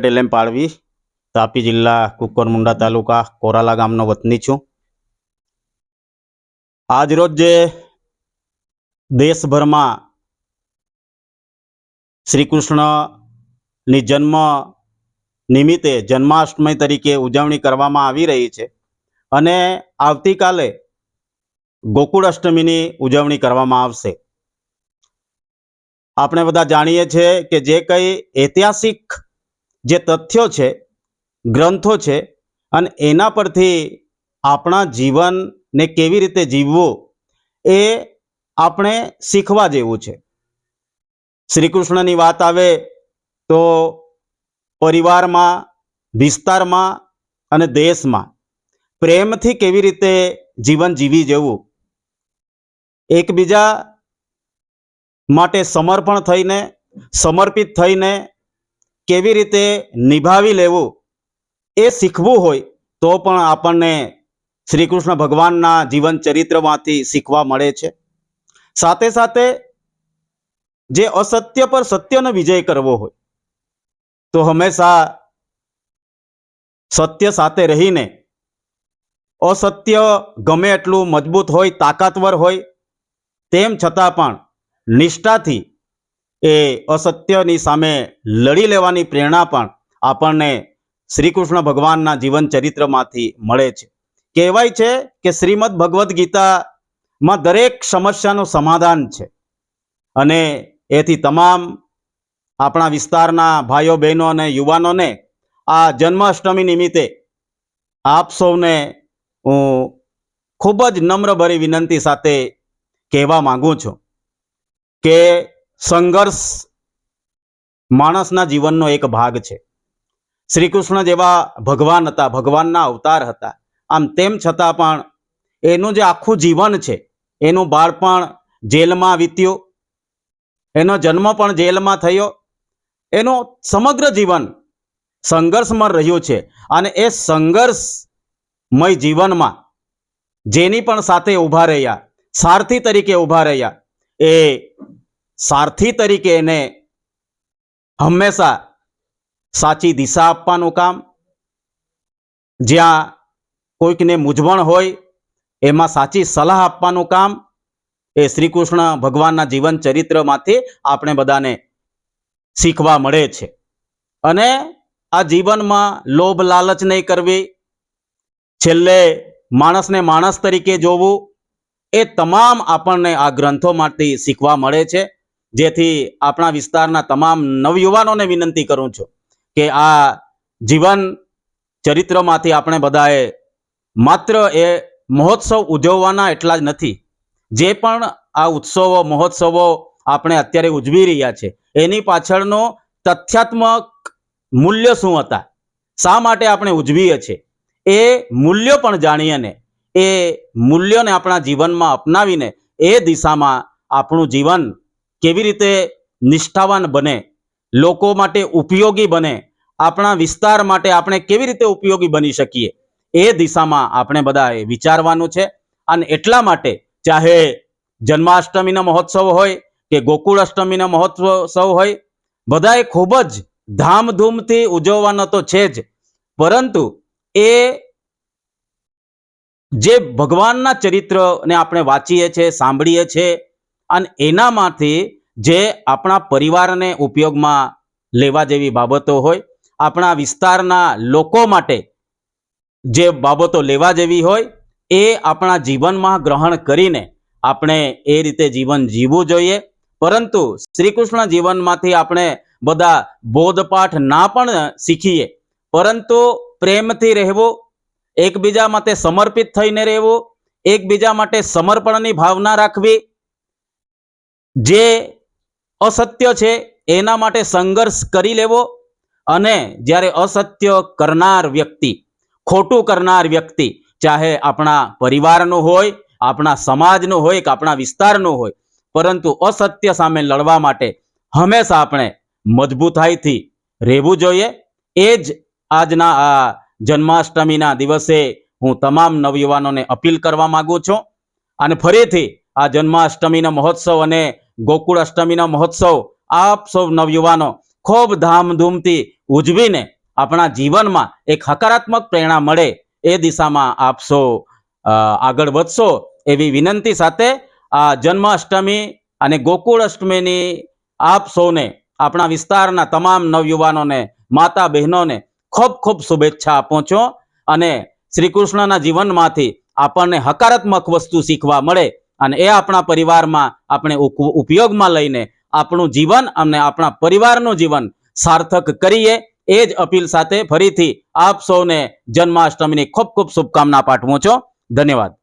LM પાળવી, Tapi જિલ્લા કુકરમુંડા તાલુકા કોરાલા ગામનો વતની છું। આજરોજ જે દેશભરમાં શ્રી કૃષ્ણની જન્મ નિમિત્તે જન્માષ્ટમી તરીકે ઉજવણી કરવામાં આવી રહી છે અને આવતીકાલે ગોકુળ અષ્ટમીની ઉજવણી કરવામાં આવશે। આપણે બધા જાણીએ છીએ કે જે કંઈ ઐતિહાસિક જે તથ્યો છે, ગ્રંથો છે અને એના પરથી આપણા જીવનને કેવી રીતે જીવવું એ આપણે શીખવા જેવું છે। શ્રી કૃષ્ણની વાત આવે તો પરિવારમાં, વિસ્તારમાં અને દેશમાં પ્રેમથી કેવી રીતે જીવન જીવી જવું, એકબીજા માટે સમર્પણ થઈને, સમર્પિત થઈને કેવી રીતે નિભાવી લેવું એ શીખવું હોય તો પણ આપણને શ્રી કૃષ્ણ ભગવાનના જીવન ચરિત્રમાંથી શીખવા મળે છે। સાથે સાથે જે અસત્ય પર સત્યનો વિજય કરવો હોય તો હંમેશા સત્ય સાથે રહીને, અસત્ય ગમે એટલું મજબૂત હોય, તાકાતવર હોય, તેમ છતાં પણ નિષ્ઠાથી એ અસત્યની સામે લડી લેવાની પ્રેરણા પણ આપણને શ્રી કૃષ્ણ ભગવાનના જીવન ચરિત્રમાંથી મળે છે। કહેવાય છે કે શ્રીમદ ભગવદ્ ગીતામાં દરેક સમસ્યાનું સમાધાન છે અને એથી તમામ આપણા વિસ્તારના ભાઈઓ બહેનો અને યુવાનોને આ જન્માષ્ટમી નિમિત્તે આપ સૌને હું ખૂબ જ નમ્રભરી વિનંતી સાથે કહેવા માગું છું કે સંઘર્ષ માણસના જીવનનો એક ભાગ છે। શ્રી કૃષ્ણ જેવા ભગવાન હતા, ભગવાનના અવતાર હતા, આમ તેમ છતાં પણ એનું જે આખું જીવન છે, એનું બાળપણ જેલમાં વીત્યું, એનો જન્મ પણ જેલમાં થયો, એનું સમગ્ર જીવન સંઘર્ષમાં રહ્યું છે અને એ સંઘર્ષમય જીવનમાં જેની પણ સાથે ઊભા રહ્યા, સારથી તરીકે ઊભા રહ્યા, એ સારથી તરીકે એને હંમેશા સાચી દિશા આપવાનું કામ, જ્યાં કોઈકને મૂંઝવણ હોય એમાં સાચી સલાહ આપવાનું કામ એ શ્રી કૃષ્ણ ભગવાનના જીવન ચરિત્રમાંથી આપણે બધાને શીખવા મળે છે। અને આ જીવનમાં લોભ લાલચ નહીં કરવી, છેલ્લે માણસને માણસ તરીકે જોવું, એ તમામ આપણને આ ગ્રંથોમાંથી શીખવા મળે છે। જેથી આપણા વિસ્તારના તમામ નવયુવાનોને વિનંતી કરું છું કે આ જીવન ચરિત્રમાંથી આપણે બધાએ માત્ર એ મહોત્સવ ઉજવવાના એટલા જ નથી, જે પણ આ ઉત્સવો, મહોત્સવો આપણે અત્યારે ઉજવી રહ્યા છે એની પાછળનો તથ્યાત્મક મૂલ્ય શું હતા, શા માટે આપણે ઉજવીએ છીએ, એ મૂલ્યો પણ જાણીને એ મૂલ્યોને આપણા જીવનમાં અપનાવીને એ દિશામાં આપણું જીવન કેવી રીતે નિષ્ઠાવાન બને, લોકો માટે ઉપયોગી બને, આપણા વિસ્તાર માટે આપણે કેવી રીતે ઉપયોગી બની શકીએ, એ દિશામાં આપણે બધાએ વિચારવાનું છે। અને એટલા માટે ચાહે જન્માષ્ટમીનો મહોત્સવ હોય કે ગોકુળ અષ્ટમીનો મહોત્સવ હોય, બધાએ ખૂબ જ ધામધૂમથી ઉજવવાનો તો છે જ, પરંતુ એ જે ભગવાનના ચરિત્રને આપણે વાંચીએ છીએ, સાંભળીએ છીએ અને એનામાંથી જે આપણા પરિવારને ઉપયોગમાં લેવા જેવી બાબતો હોય, આપણા વિસ્તારના લોકો માટે જે બાબતો લેવા જેવી હોય, એ આપણા જીવનમાં ગ્રહણ કરીને આપણે એ રીતે જીવન જીવવું જોઈએ। પરંતુ શ્રી કૃષ્ણ જીવનમાંથી આપણે બધા બોધપાઠ ના પણ શીખીએ, પરંતુ પ્રેમથી રહેવું, એકબીજા માટે સમર્પિત થઈને રહેવું, એકબીજા માટે સમર્પણની ભાવના રાખવી, જે અસત્ય છે એના માટે સંઘર્ષ કરી લેવો અને જ્યારે અસત્ય કરનાર વ્યક્તિ, ખોટું કરનાર વ્યક્તિ, ચાહે આપણા પરિવારનું હોય, આપણા સમાજનું હોય કે આપણા વિસ્તારનું હોય, પરંતુ અસત્ય સામે લડવા માટે હંમેશા આપણે મજબૂતાઈથી રહેવું જોઈએ। એ જ આજના આ જન્માષ્ટમીના દિવસે હું તમામ નવયુવાનોને અપીલ કરવા માંગુ છું અને ફરીથી આ જન્માષ્ટમીનો મહોત્સવ અને ગોકુળ અષ્ટમીનો મહોત્સવ આપ સૌ નવયુવાનો ખૂબ ધામધૂમથી ઉજવીને આપણા જીવનમાં એક હકારાત્મક પ્રેરણા મળે એ દિશામાં આપ સૌ આગળ વધશો એવી વિનંતી સાથે આ જન્માષ્ટમી અને ગોકુળ અષ્ટમીની આપ સૌને, આપણા વિસ્તારના તમામ નવયુવાનોને, માતા બહેનોને ખૂબ ખૂબ શુભેચ્છા આપું છું. અને શ્રી કૃષ્ણના જીવનમાંથી આપણને હકારાત્મક વસ્તુ શીખવા મળે અને એ આપણા પરિવારમાં આપણે ઉપયોગમાં લઈને આપણું જીવન અને આપણા પરિવારનું જીવન સાર્થક કરીએ એ જ અપીલ સાથે ફરીથી આપ સૌને જન્માષ્ટમીની ખૂબ ખૂબ શુભકામના પાઠવું છું. ધન્યવાદ.